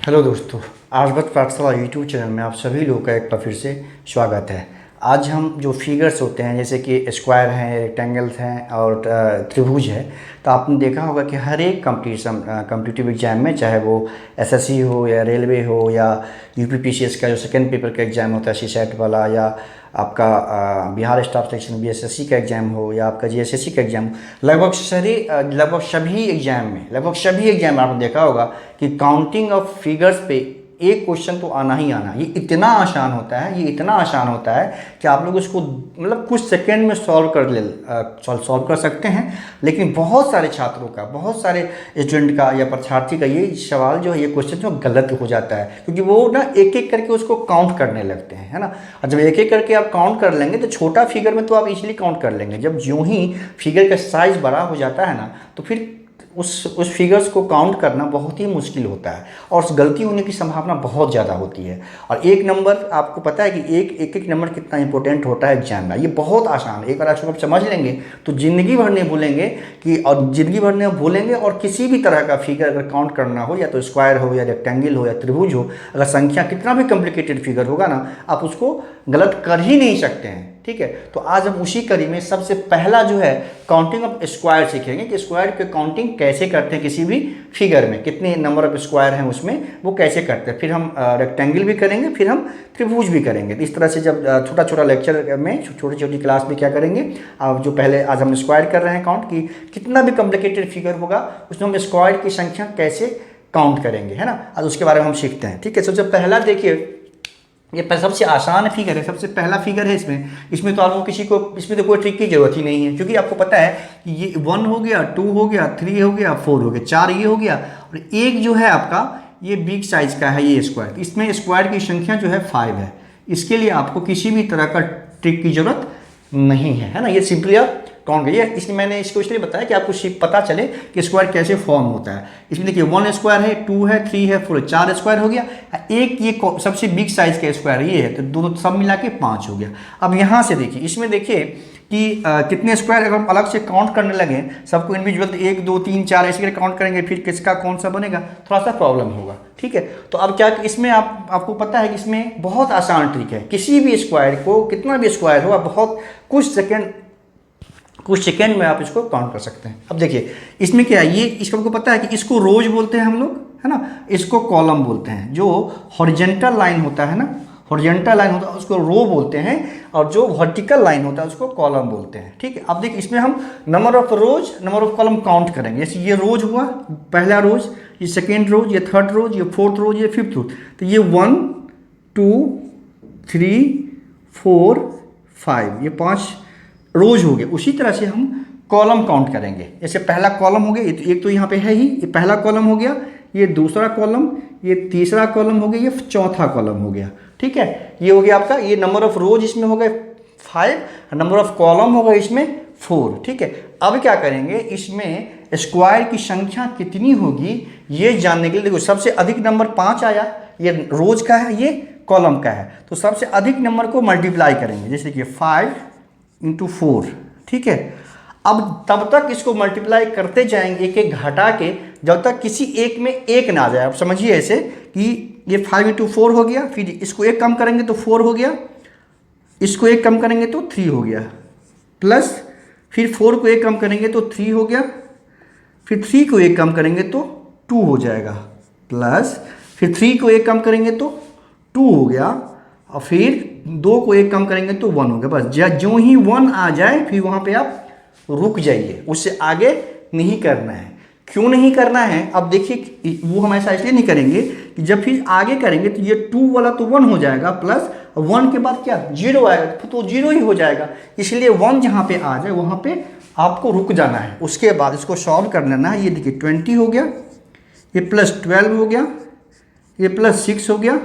Hello दोस्तों, आर्यभट्ट पाठशाला YouTube channel में आप सभी लोगों का एक बार फिर से स्वागत है। आज हम जो फिगर्स होते हैं जैसे कि स्क्वायर हैं, रेक्टेंगल्स हैं और त्रिभुज है, तो आपने देखा होगा कि हर एक कम्पिटिटिव एग्जाम में, चाहे वो एसएससी हो या रेलवे हो या यूपीपीसीएस का जो सेकेंड पेपर का एग्ज़ाम होता है सीसेट वाला, या आपका बिहार स्टाफ सिलेक्शन बीएसएससी का एग्ज़ाम हो या आपका जीएसएससी का एग्ज़ाम हो, लगभग सभी एग्जाम में आपने देखा होगा कि काउंटिंग ऑफ फिगर्स पे एक क्वेश्चन तो आना ही आना। ये इतना आसान होता है कि आप लोग इसको मतलब कुछ सेकंड में सॉल्व कर सकते हैं। लेकिन बहुत सारे छात्रों का, बहुत सारे स्टूडेंट का या परीक्षार्थी का ये सवाल जो है, ये क्वेश्चन जो गलत हो जाता है, क्योंकि वो ना एक एक करके उसको काउंट करने लगते हैं, है ना। और जब एक एक करके आप काउंट कर लेंगे तो छोटा फिगर में तो आप इजीली काउंट कर लेंगे। जब यूँ ही फिगर का साइज़ बड़ा हो जाता है ना, तो फिर उस फिगर्स को काउंट करना बहुत ही मुश्किल होता है और उस गलती होने की संभावना बहुत ज़्यादा होती है। और एक नंबर, आपको पता है कि एक नंबर कितना इंपॉर्टेंट होता है एग्जाम में। ये बहुत आसान है, एक बार आप समझ लेंगे तो ज़िंदगी भर नहीं भूलेंगे। और किसी भी तरह का फिगर अगर काउंट करना हो, या तो स्क्वायर हो या रेक्टेंगल हो या त्रिभुज हो, अगर संख्या कितना भी कॉम्प्लिकेटेड फिगर होगा ना, आप उसको गलत कर ही नहीं सकते हैं। ठीक है, तो आज हम उसी कड़ी में सबसे पहला जो है काउंटिंग ऑफ स्क्वायर सीखेंगे कि स्क्वायर की काउंटिंग कैसे करते हैं, किसी भी फिगर में कितने नंबर ऑफ स्क्वायर हैं उसमें, वो कैसे करते हैं। फिर हम रेक्टेंगल भी करेंगे, फिर हम त्रिभुज भी करेंगे। तो इस तरह से जब छोटा छोटा लेक्चर में छोटी छोटी क्लास में क्या करेंगे, जो पहले आज हम स्क्वायर कर रहे हैं काउंट की, कितना भी कॉम्प्लिकेटेड फिगर होगा उसमें हम स्क्वायर की संख्या कैसे काउंट करेंगे, है ना। आज उसके बारे में हम सीखते हैं। ठीक है, सबसे पहला देखिए, ये सबसे आसान फिगर है, सबसे पहला फिगर है। इसमें तो आपको इसमें तो कोई ट्रिक की जरूरत ही नहीं है, क्योंकि आपको पता है कि ये 1 हो गया, 2 हो गया, 3 हो गया, 4 हो गया, 4 ये हो गया, और एक जो है आपका ये बिग साइज का है, ये स्क्वायर। इसमें स्क्वायर की संख्या जो है 5 है। इसके लिए आपको किसी भी तरह का ट्रिक की जरूरत नहीं है ना। ये सिंपली आप काउंट करिए। इसलिए मैंने इसको इसलिए बताया कि आपको पता चले कि स्क्वायर कैसे फॉर्म होता है। इसमें देखिए 1 स्क्वायर है, 2 है, 3 है, 4 है, 4 स्क्वायर हो गया। एक ये सबसे बिग साइज का स्क्वायर ये है, तो दोनों सब मिला के 5 हो गया। अब यहाँ से देखिए, इसमें देखिए कि कितने स्क्वायर अगर हम अलग से काउंट करने लगे सबको इंडिविजुअल, 1 2 3 4 ऐसे करके काउंट करेंगे, फिर किसका कौन सा बनेगा, थोड़ा सा प्रॉब्लम होगा। ठीक है, तो अब क्या इसमें आपको पता है कि इसमें बहुत आसान ट्रिक है। किसी भी स्क्वायर को, कितना भी स्क्वायर हो, आप बहुत कुछ सेकेंड में आप इसको काउंट कर सकते हैं। अब देखिए इसमें क्या है, ये इसको आपको पता है कि इसको रोज बोलते हैं हम लोग, है ना। इसको कॉलम बोलते हैं। जो हॉरिजॉन्टल लाइन होता है ना, हॉरिजॉन्टल लाइन होता है उसको रो बोलते हैं, और जो वर्टिकल लाइन होता है उसको कॉलम बोलते हैं। ठीक है, अब देखिए इसमें हम number of rose, number of column count करेंगे। जैसे ये रोज हुआ, पहला रोज, ये सेकेंड रोज, ये थर्ड रोज, ये फोर्थ रोज, ये फिफ्थ रोज। तो ये 1 2 3 4 5, ये 5 रोज हो गए। उसी तरह से हम कॉलम काउंट करेंगे। जैसे पहला कॉलम हो गया, एक तो यहाँ पे है ही, ये पहला कॉलम हो गया, ये दूसरा कॉलम, ये तीसरा कॉलम हो गया, ये चौथा कॉलम हो गया। ठीक है, ये हो गया आपका, ये नंबर ऑफ रोज इसमें हो गए 5, नंबर ऑफ कॉलम होगा इसमें 4। ठीक है, अब क्या करेंगे, इसमें स्क्वायर की संख्या कितनी होगी ये जानने के लिए, देखो सबसे अधिक नंबर 5 आया, ये रोज का है, ये कॉलम का है, तो सबसे अधिक नंबर को मल्टीप्लाई करेंगे। जैसे कि 5 × 4। ठीक है, अब तब तक इसको मल्टीप्लाई करते जाएंगे एक एक घटा के, जब तक किसी एक में एक ना आ जाए। आप समझिए ऐसे कि ये 5 × 4 हो गया, फिर इसको एक कम करेंगे तो 4 हो गया, इसको एक कम करेंगे तो 3 हो गया, प्लस फिर 4 को एक कम करेंगे तो 3 हो गया, फिर 3 को एक कम करेंगे तो 2 हो जाएगा, प्लस फिर 3 को एक कम करेंगे तो 2 हो गया, और फिर 2 को एक कम करेंगे तो 1 हो गया। बस जो ही 1 आ जाए फिर वहाँ पे आप रुक जाइए, उससे आगे नहीं करना है। क्यों नहीं करना है, अब देखिए वो हम ऐसा इसलिए नहीं करेंगे कि जब फिर आगे करेंगे तो ये 2 वाला तो 1 हो जाएगा, प्लस 1 के बाद क्या 0 आएगा, तो 0 ही हो जाएगा। इसलिए 1 जहाँ पे आ जाए वहाँ पे आपको रुक जाना है, उसके बाद इसको सॉल्व कर लेना है। ये देखिए 20 हो गया, ये प्लस 12 हो गया, ये प्लस 6 हो गया,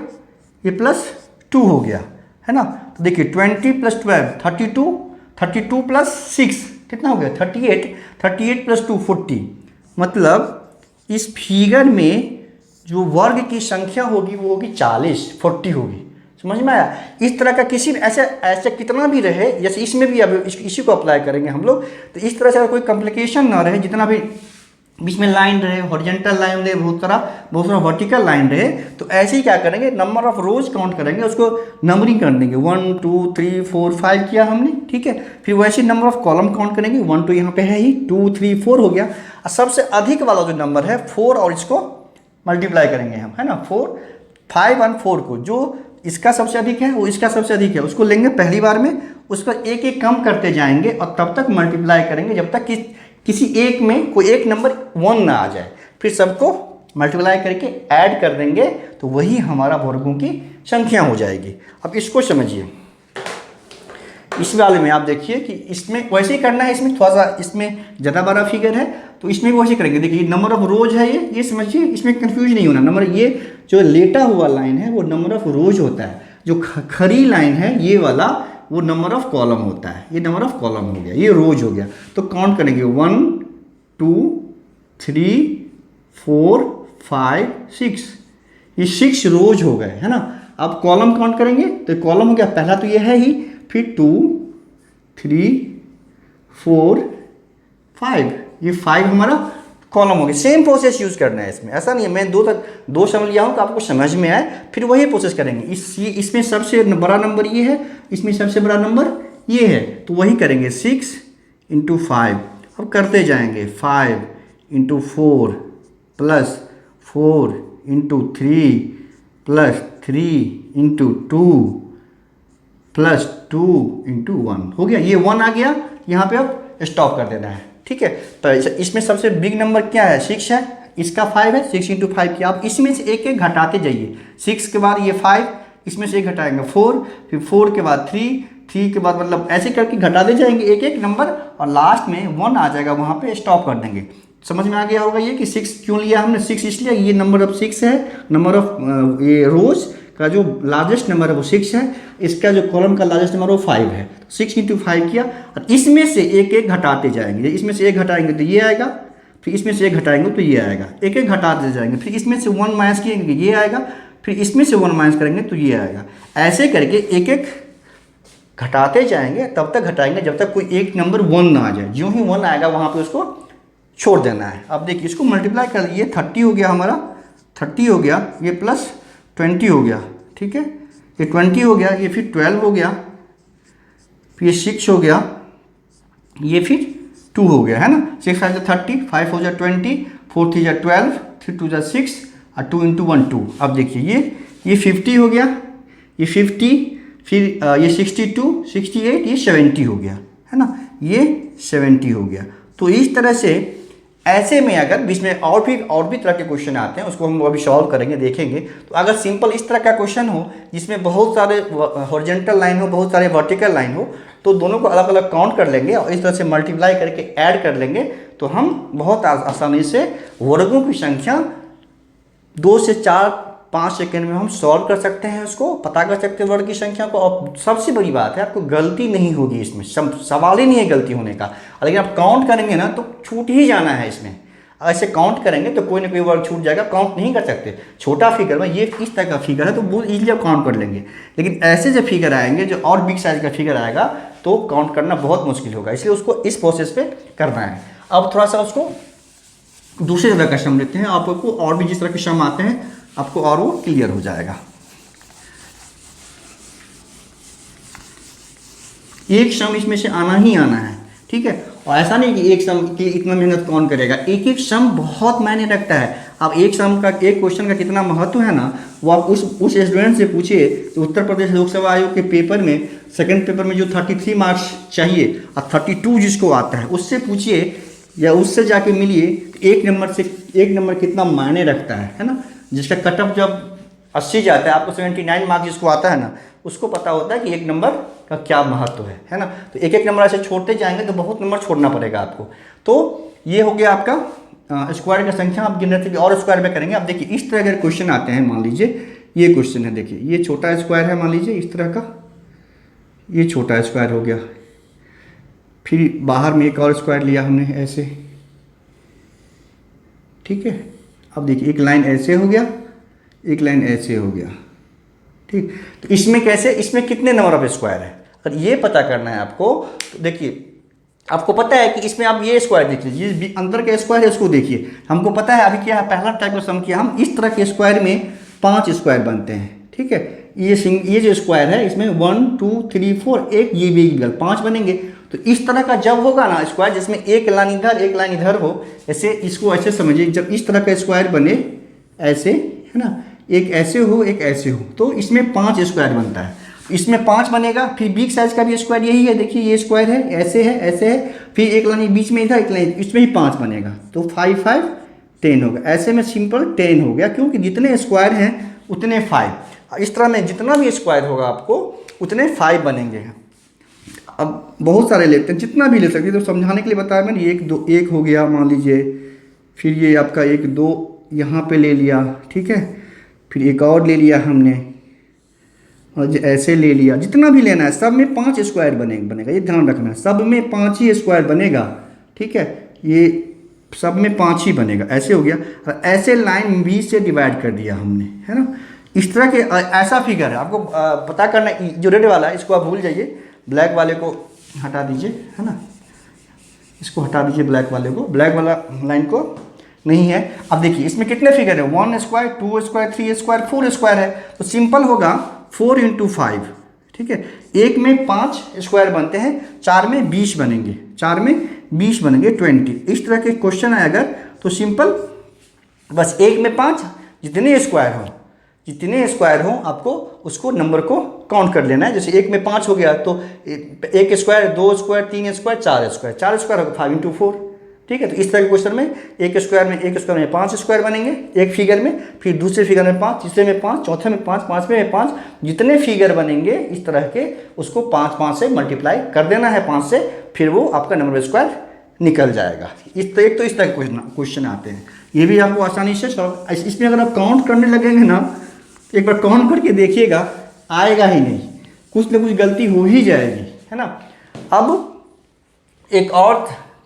ये प्लस 2 हो गया, है ना। तो देखिए 20 + 12 32, 32 + 6 कितना हो गया 38, 38 + 2 40। मतलब इस फिगर में जो वर्ग की संख्या होगी वो होगी 40 होगी। समझ में आया। इस तरह का किसी ऐसे कितना भी रहे, जैसे इसमें भी अब इसी को अप्लाई करेंगे हम लोग, तो इस तरह से अगर कोई कॉम्प्लिकेशन ना रहे, जितना भी बीच में लाइन रहे, हॉरिजॉन्टल लाइन रहे, बहुत सारा वर्टिकल लाइन रहे, तो ऐसे ही क्या करेंगे, नंबर ऑफ रोज काउंट करेंगे, उसको नंबरिंग कर देंगे, 1 2 3 4 5 किया हमने, ठीक है। फिर वैसे नंबर ऑफ कॉलम काउंट करेंगे, 1 2 यहाँ पे है ही, 2 3 4 हो गया। और सबसे अधिक वाला जो नंबर है 4, और इसको मल्टीप्लाई करेंगे हम, है ना, 4 5 और 4 को, जो इसका सबसे अधिक है वो इसका सबसे अधिक है, उसको लेंगे पहली बार में, उसका एक एक कम करते जाएंगे और तब तक मल्टीप्लाई करेंगे जब तक कि किसी एक में कोई एक नंबर 1 ना आ जाए, फिर सबको मल्टीप्लाई करके ऐड कर देंगे, तो वही हमारा वर्गों की संख्या हो जाएगी। अब इसको समझिए, इस वाले में आप देखिए कि इसमें वैसे ही करना है, इसमें थोड़ा सा इसमें ज़्यादा बड़ा फिगर है तो इसमें भी वैसे करेंगे। देखिए नंबर ऑफ रोज है ये समझिए, इसमें कंफ्यूज नहीं होना। नंबर ये जो लेटा हुआ लाइन है वो नंबर ऑफ रोज होता है, जो खड़ी लाइन है ये वाला वो नंबर ऑफ कॉलम होता है, ये नंबर ऑफ कॉलम हो गया, ये रोज हो गया। तो काउंट करेंगे 1 2 3 4 5 6, ये 6 रोज हो गए, है ना। अब कॉलम काउंट करेंगे तो कॉलम हो गया, पहला तो ये है ही, फिर 2 3 4 5, ये 5 हमारा कॉलम हो गया। सेम प्रोसेस यूज़ करना है इसमें, ऐसा नहीं है मैं दो समझ लिया हूँ कि आपको समझ में आए, फिर वही प्रोसेस करेंगे। इसमें सबसे बड़ा नंबर ये है, इसमें सबसे बड़ा नंबर ये है, तो वही करेंगे 6 × 5। अब करते जाएंगे 5 × 4 + 4 × 3 + 3 × 2 + 2 × 1 हो गया, ये 1 आ गया, यहाँ पे अब स्टॉप कर देना है, ठीक है। तो इसमें सबसे बिग नंबर क्या है, 6 है, इसका 5 है, 6 × 5 किया। आप इसमें से एक एक घटाते जाइए, 6 के बाद ये 5, इसमें से एक घटाएंगे 4, फिर 4 के बाद 3, 3 के बाद मतलब ऐसे करके घटाते जाएंगे एक एक नंबर, और लास्ट में 1 आ जाएगा, वहाँ पे स्टॉप कर देंगे। समझ में आ गया होगा ये कि 6 क्यों लिया हमने, 6 इसलिए ये नंबर ऑफ 6 है, नंबर ऑफ ये रोज का जो लार्जेस्ट नंबर है वो 6 है, इसका जो कॉलम का लार्जेस्ट नंबर वो 5 है। 6 × 5 किया, और इसमें से एक एक घटाते जाएंगे, इसमें से एक घटाएंगे तो ये आएगा, फिर इसमें से एक घटाएंगे तो ये आएगा, एक एक घटाते जाएंगे, फिर इसमें से 1 माइनस किएंगे ये आएगा, फिर इसमें से 1 माइनस करेंगे तो ये आएगा। ऐसे करके एक एक घटाते जाएंगे, तब तक घटाएंगे जब तक कोई एक नंबर 1 ना आ जाए। जो ही 1 आएगा वहाँ पे उसको छोड़ देना है। अब देखिए इसको मल्टीप्लाई कर लिए, 30 हो गया हमारा, 30 हो गया, ये प्लस 20 हो गया, ठीक है, ये 20 हो गया, ये फिर 12 हो गया, फिर ये 6 हो गया, ये फिर 2 हो गया, है ना। 6 5 30, 5 हो जाए 20, 4 3 12, 3 2 6, और 2 × 1 2। अब देखिए ये 50 हो गया, ये 50, फिर ये 62 68, ये 70 हो गया, है ना, ये 70 हो गया। तो इस तरह से ऐसे में अगर बीच में और भी तरह के क्वेश्चन आते हैं, उसको हम अभी सॉल्व करेंगे, देखेंगे। तो अगर सिंपल इस तरह का क्वेश्चन हो जिसमें बहुत सारे हॉरिजॉन्टल लाइन हो, बहुत सारे वर्टिकल लाइन हो, तो दोनों को अलग अलग काउंट कर लेंगे और इस तरह से मल्टीप्लाई करके ऐड कर लेंगे, तो हम बहुत आसानी से वर्गों की संख्या 2 से 4 5 सेकेंड में हम सॉल्व कर सकते हैं, उसको पता कर सकते हैं वर्ग की संख्या को। और सबसे बड़ी बात है आपको गलती नहीं होगी इसमें, सवाल ही नहीं है गलती होने का। लेकिन आप काउंट करेंगे ना तो छूट ही जाना है इसमें। ऐसे काउंट करेंगे तो कोई ना कोई वर्ग छूट जाएगा, काउंट नहीं कर सकते। छोटा फिगर में ये इस तरह का फिगर है तो बहुत ईजिली आप काउंट कर लेंगे, लेकिन ऐसे जो फिगर आएंगे, जो और बिग साइज का फिगर आएगा, तो काउंट करना बहुत मुश्किल होगा। इसलिए उसको इस प्रोसेस पे करना है। अब थोड़ा सा उसको दूसरे तरह का सम लेते हैं, आपको और भी जिस तरह के सम आते हैं आपको और वो क्लियर हो जाएगा। एक सम इसमें से आना ही आना है, ठीक है। और ऐसा नहीं कि एक सम की इतना मेहनत कौन करेगा, एक एक सम बहुत मायने रखता है। अब एक सम का, एक क्वेश्चन का कितना महत्व है ना, वो आप उस स्टूडेंट से पूछिए। तो उत्तर प्रदेश लोकसभा आयोग के पेपर में, सेकंड पेपर में जो 33 मार्क्स चाहिए और 32 जिसको आता है, उससे पूछिए या उससे जाके मिलिए, एक नंबर कितना मायने रखता है ना। जिसका कट ऑफ जब 80 जाता है, आपको 79 मार्क्स जिसको आता है ना, उसको पता होता है कि एक नंबर का क्या महत्व है ना। तो एक एक नंबर ऐसे छोड़ते जाएंगे तो बहुत नंबर छोड़ना पड़ेगा आपको। तो ये हो गया आपका स्क्वायर का संख्या। आप गिनने से और स्क्वायर में करेंगे। अब देखिए इस तरह अगर क्वेश्चन आते हैं, मान लीजिए ये क्वेश्चन है, देखिए ये छोटा स्क्वायर है, मान लीजिए इस तरह का, ये छोटा स्क्वायर हो गया, फिर बाहर में एक और स्क्वायर लिया हमने ऐसे, ठीक है। अब देखिए एक लाइन ऐसे हो गया, एक लाइन ऐसे हो गया, ठीक। तो इसमें कैसे, इसमें कितने नंबर ऑफ स्क्वायर है, अगर ये पता करना है आपको, तो देखिए आपको पता है कि इसमें आप ये स्क्वायर देख लीजिए, ये अंदर का स्क्वायर है इसको देखिए। हमको पता है अभी क्या है, पहला टाइप का सम किया हम, इस तरह के स्क्वायर में 5 स्क्वायर बनते हैं, ठीक है। ये जो स्क्वायर है इसमें 1 2 3 4 एक ये भी 5 बनेंगे। तो इस तरह का जब होगा ना स्क्वायर जिसमें एक लाइन इधर एक लाइन इधर हो, ऐसे इसको ऐसे समझिए, जब इस तरह का स्क्वायर बने ऐसे, है ना, एक ऐसे हो एक ऐसे हो, तो इसमें 5 स्क्वायर बनता है। इसमें 5 बनेगा। फिर बिग साइज का भी स्क्वायर यही है, देखिए ये स्क्वायर है, ऐसे है ऐसे है, फिर एक लाइन बीच में इधर एक लाइन, इसमें भी 5 बनेगा, तो 5 5 10 होगा। ऐसे में सिंपल 10 हो गया, क्योंकि जितने स्क्वायर हैं उतने 5। इस तरह में जितना भी स्क्वायर होगा आपको उतने 5 बनेंगे। अब बहुत सारे लेते हैं, जितना भी ले सकते हैं, तो समझाने के लिए बताया मैंने। एक दो एक हो गया मान लीजिए, फिर ये आपका 1 2 यहाँ पे ले लिया, ठीक है, फिर एक और ले लिया हमने, और ऐसे ले लिया। जितना भी लेना है सब में 5 स्क्वायर बनेगा, ये ध्यान रखना है, सब में 5 ही स्क्वायर बनेगा, ठीक है। ये सब में 5 ही बनेगा। ऐसे हो गया, और ऐसे लाइन 20 से डिवाइड कर दिया हमने, है ना। इस तरह के ऐसा फिगर है आपको पता करना। जो रेड वाला है इसको आप भूल जाइए, ब्लैक वाले को हटा दीजिए, है ना, इसको हटा दीजिए, ब्लैक वाले को, ब्लैक वाला लाइन को नहीं है। अब देखिए इसमें कितने फिगर है, 1 स्क्वायर 2 स्क्वायर 3 स्क्वायर 4 स्क्वायर है, तो सिंपल होगा 4 × 5, ठीक है। एक में 5 स्क्वायर बनते हैं, 4 में 20 बनेंगे, 4 में 20 बनेंगे 20। इस तरह के क्वेश्चन है अगर, तो सिंपल बस एक में 5, जितने स्क्वायर हो आपको उसको नंबर को काउंट कर लेना है। जैसे एक में 5 हो गया तो 1 square 2 square 3 square 4 square, 4 square होगा 5 × 4, ठीक है। तो इस तरह के क्वेश्चन में एक स्क्वायर में 5 स्क्वायर बनेंगे एक फिगर में, फिर दूसरे फिगर में 5, तीसरे में 5, चौथे में 5, पाँचवें में 5, जितने फिगर बनेंगे इस तरह के उसको 5 से मल्टीप्लाई कर देना है 5 से, फिर वो आपका नंबर स्क्वायर निकल जाएगा। इस तरह के क्वेश्चन आते हैं, ये भी आपको आसानी से सॉल्व। इसमें अगर आप काउंट करने लगेंगे ना, एक बार काउंट करके देखिएगा, आएगा ही नहीं, कुछ ना कुछ गलती हो ही जाएगी, है ना। अब एक और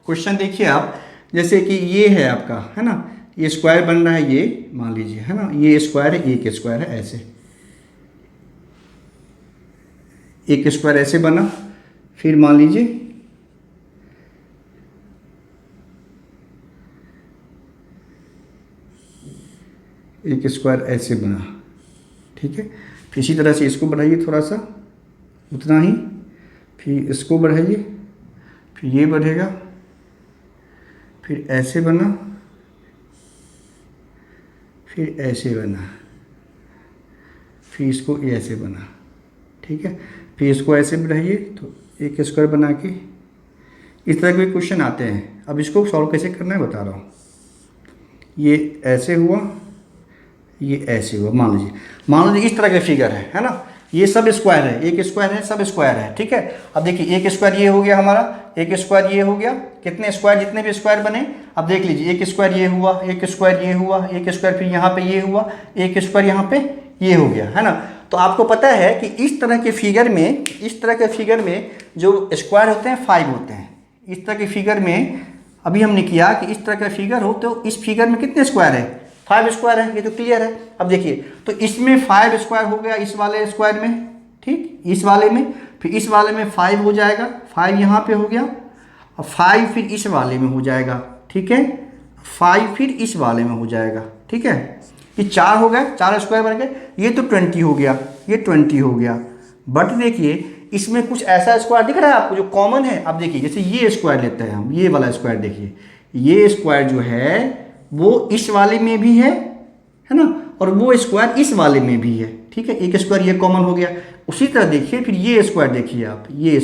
क्वेश्चन देखिए आप, जैसे कि ये है आपका, है ना, ये स्क्वायर बन रहा है, ये मान लीजिए, है ना, ये स्क्वायर है, एक स्क्वायर है, ऐसे एक स्क्वायर ऐसे बना। फिर मान लीजिए एक स्क्वायर ऐसे बना, ठीक है। फिर इसी तरह से इसको बढ़ाइए थोड़ा सा, उतना ही, फिर इसको बढ़ाइए, फिर ये बढ़ेगा, फिर ऐसे बना, फिर ऐसे बना, फिर इसको ऐसे बना, ठीक है। फिर इसको ऐसे बढ़ाइए तो एक स्क्वायर बना के, इस तरह के क्वेश्चन आते हैं। अब इसको सॉल्व कैसे करना है बता रहा हूँ। ये ऐसे हुआ, ये ऐसे हुआ, मान लीजिए इस तरह के फिगर है ना, ये सब स्क्वायर है, एक स्क्वायर है, सब स्क्वायर है, ठीक है। अब देखिए एक स्क्वायर ये हो गया हमारा, एक स्क्वायर ये हो गया, कितने स्क्वायर, जितने भी स्क्वायर बने। अब देख लीजिए एक स्क्वायर ये हुआ, एक स्क्वायर ये हुआ, एक स्क्वायर फिर यहाँ पे ये हुआ, एक स्क्वायर यहाँ पे ये हो गया, है ना। तो आपको पता है कि इस तरह के फिगर में जो स्क्वायर होते हैं 5 होते हैं। इस तरह के फिगर में अभी हमने किया कि इस तरह का फिगर हो तो इस फिगर में कितने स्क्वायर है, 5 स्क्वायर है, ये तो क्लियर है। अब देखिए तो इसमें 5 स्क्वायर हो गया इस वाले स्क्वायर में, ठीक, इस वाले में, फिर इस वाले में 5 हो जाएगा, 5 यहाँ पे हो गया, और 5 फिर इस वाले में हो जाएगा, ठीक है, 5 फिर इस वाले में हो जाएगा, ठीक है। ये 4 हो गए, 4 स्क्वायर बन गए, ये तो 20 हो गया, ये 20 हो गया। बट देखिए इसमें कुछ ऐसा स्क्वायर दिख रहा है आपको जो कॉमन है। अब देखिए जैसे ये स्क्वायर लेते हैं हम, ये वाला स्क्वायर देखिए, ये स्क्वायर जो है वो इस वाले में भी है ना, और वो स्क्वायर इस वाले में भी है, ठीक है। एक स्क्वायर ये कॉमन हो गया। उसी तरह देखिए फिर ये स्क्वायर देखिए आप, ये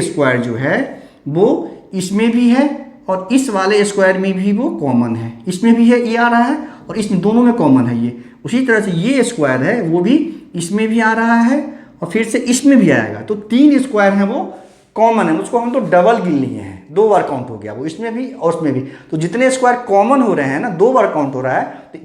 स्क्वायर जो है वो इसमें भी है और इस वाले स्क्वायर में भी वो कॉमन है, इसमें भी है, ये आ रहा है, और इसमें दोनों में कॉमन है ये। उसी तरह से ये स्क्वायर है वो भी इसमें भी आ रहा है और फिर से इसमें भी आएगा। तो 3 स्क्वायर हैं वो कॉमन है, उसको हम तो डबल गिन लिए हैं, 2 बार काउंट हो गया वो, इसमें भी और उसमें भी। तो जितने स्क्वायर कॉमन हो रहे हैं ना, 2 बार काउंट हो रहा है,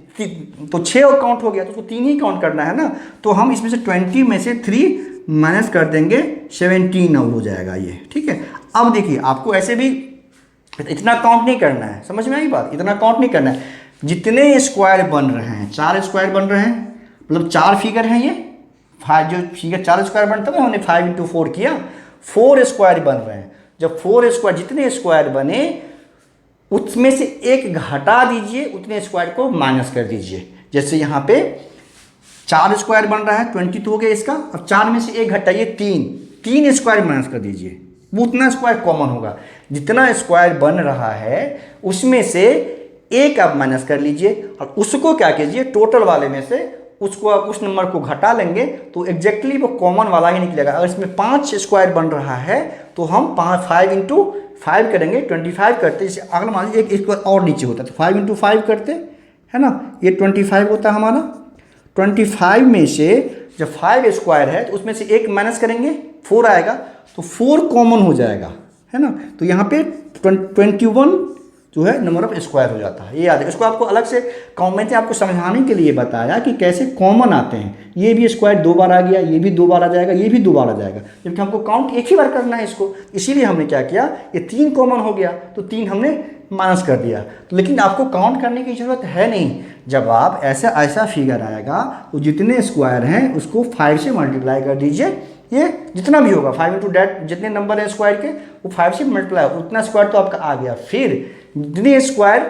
तो 6 और काउंट हो गया, तो उसको 3 ही काउंट करना है ना। तो हम इसमें से 20 में से 3 माइनस कर देंगे, 17 अब हो जाएगा ये, ठीक है। अब देखिए आपको ऐसे भी इतना काउंट नहीं करना है, समझ में आई बात, इतना काउंट नहीं करना है। जितने स्क्वायर बन रहे हैं, 4 स्क्वायर बन रहे हैं, मतलब 4 फिगर हैं ये, 5 जो फिगर 4 स्क्वायर बनता है हमने 5 × 4 किया, 4 स्क्वायर बन रहे हैं। जब 4 स्क्वायर जितने स्क्वायर बने उसमें से एक घटा दीजिए, उतने स्क्वायर को माइनस कर दीजिए। जैसे यहाँ पे 4 स्क्वायर बन रहा है, 20 तो हो गया इसका। अब 4 में से एक घटाइए, 3 स्क्वायर माइनस कर दीजिए, वो उतना स्क्वायर कॉमन होगा। जितना स्क्वायर बन रहा है उसमें से एक आप माइनस कर लीजिए और उसको क्या कीजिए, टोटल वाले में से उसको आप उस नंबर को घटा लेंगे तो एग्जैक्टली वो कॉमन वाला ही निकलेगा। अगर इसमें 5 स्क्वायर बन रहा है तो हम 5 इंटू 5 करेंगे, 25 करते। जैसे अगला मान लीजिए एक स्क्वायर और नीचे होता है तो 5 इंटू 5 करते, है ना, ये 25 होता है हमारा। 25 में से जब 5 स्क्वायर है तो उसमें से एक माइनस करेंगे, 4 आएगा, तो 4 कॉमन हो जाएगा, है ना। तो यहाँ पे 21 जो है नंबर ऑफ स्क्वायर हो जाता है। ये याद है, इसको आपको अलग से मैंने आपको समझाने के लिए बताया कि कैसे कॉमन आते हैं। ये भी स्क्वायर 2 बार आ गया, ये भी 2 बार आ जाएगा, ये भी 2 बार आ जाएगा, जबकि हमको काउंट एक ही बार करना है इसको। इसीलिए हमने क्या किया, ये 3 कॉमन हो गया तो 3 हमने माइनस कर दिया। तो लेकिन आपको काउंट करने की ज़रूरत है नहीं। जब आप ऐसा फिगर आएगा तो जितने स्क्वायर हैं उसको 5 से मल्टीप्लाई कर दीजिए। ये जितना भी होगा 5 इंटू डेट जितने नंबर है स्क्वायर के वो 5 से मल्टीप्लाई, उतना स्क्वायर तो आपका आ गया। फिर जितने स्क्वायर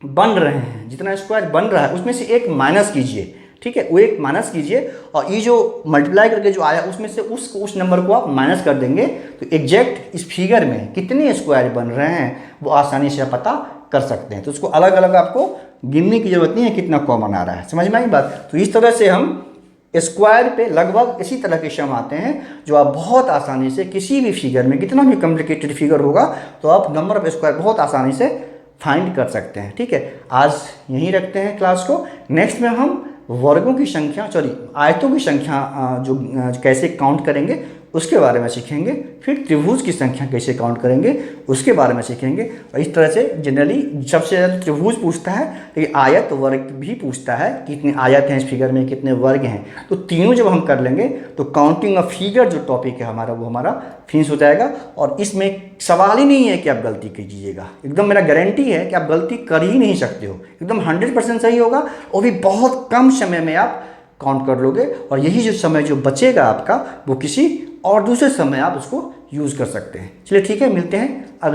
बन रहे हैं, जितना स्क्वायर बन रहा है उसमें से एक माइनस कीजिए, ठीक है, वो एक माइनस कीजिए और ये जो मल्टीप्लाई करके जो आया उसमें से उस नंबर को आप माइनस कर देंगे तो एग्जैक्ट इस फिगर में कितने स्क्वायर बन रहे हैं वो आसानी से आप पता कर सकते हैं। तो उसको अलग अलग आपको गिनने की जरूरत नहीं है कितना कॉमन आ रहा है। समझ में आई बात। तो इस तरह से हम स्क्वायर पे लगभग इसी तरह के सम आते हैं जो आप बहुत आसानी से किसी भी फिगर में, कितना भी कॉम्प्लिकेटेड फिगर होगा तो आप नंबर ऑफ स्क्वायर बहुत आसानी से फाइंड कर सकते हैं। ठीक है, आज यहीं रखते हैं क्लास को। नेक्स्ट में हम वर्गों की संख्या, आयतों की संख्या जो कैसे काउंट करेंगे उसके बारे में सीखेंगे। फिर त्रिभुज की संख्या कैसे काउंट करेंगे उसके बारे में सीखेंगे। और इस तरह से जनरली सबसे ज़्यादा त्रिभुज पूछता है, लेकिन आयत वर्ग भी पूछता है कितने आयत हैं इस फिगर में, कितने वर्ग हैं। तो तीनों जब हम कर लेंगे तो काउंटिंग ऑफ फिगर जो टॉपिक है हमारा वो हमारा फिनिश हो जाएगा। और इसमें सवाल ही नहीं है कि आप गलती कीजिएगा, एकदम मेरा गारंटी है कि आप गलती कर ही नहीं सकते हो, एकदम 100% सही होगा। और भी बहुत कम समय में आप काउंट कर लोगे और यही जो समय जो बचेगा आपका वो किसी और दूसरे समय आप उसको यूज़ कर सकते हैं। चलिए ठीक है, मिलते हैं अगले